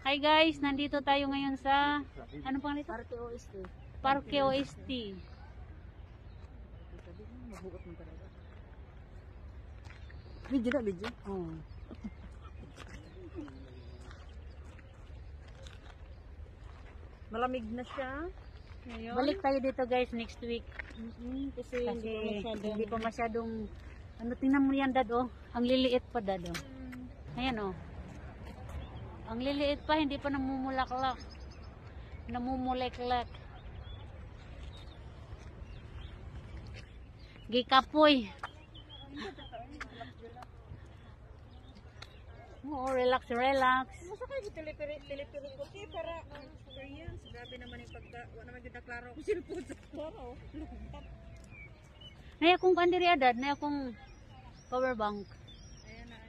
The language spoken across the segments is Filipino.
Hi guys, nandito tayo ngayon sa ano pang nito? Parque OST. Parque OST. Mabugot mo talaga. Video na, video. Oh. Malamig na siya. Ngayon, balik tayo dito guys next week. Kasi Hindi pa masyadong ano, tingnan mo yan dad oh. Ang liliit pa dad oh. Ayan oh. Ang liliit pa, hindi pa namumulaklak. Namumulaklak. Gikapoy. Oo, relax, relax. Masa kayo tilipiri ko siya para experience. Grabe naman yung pagka, wala naman yung naklaro ko silpon sa klaro. Naya kung kandiri adad, naya kung power bank. Ayan na.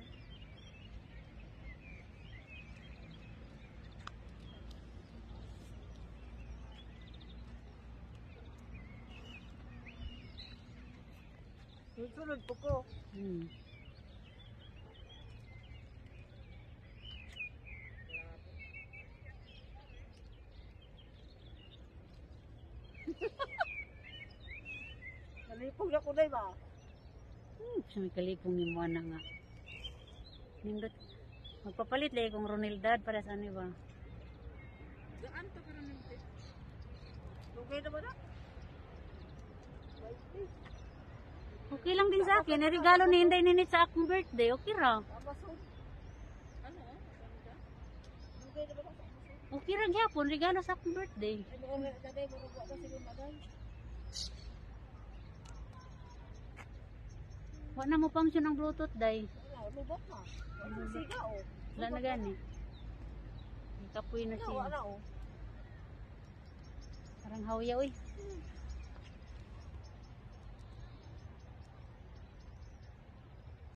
Sunod po ko. Nalipog na ko na ba? May kalipong ni Moana nga. Nindot. Magpapalit lagi kong Ronildad para sa ano ba? Gaan to karon nito. Okay na ba na? Okay lang din sa akin. Regalo ni Inday Ninit sa akong birthday. Okay ra. Amazon. Ano? Okay na ba na? Okay ra gyapon regalo sa akong birthday. Ano ang dagay mo ko kasi yung maday? Wa na mo function ang Bluetooth day. Lubot na. Siga o. Wala na gani. Kapoy na siya. Wala o. Parang hawya oy.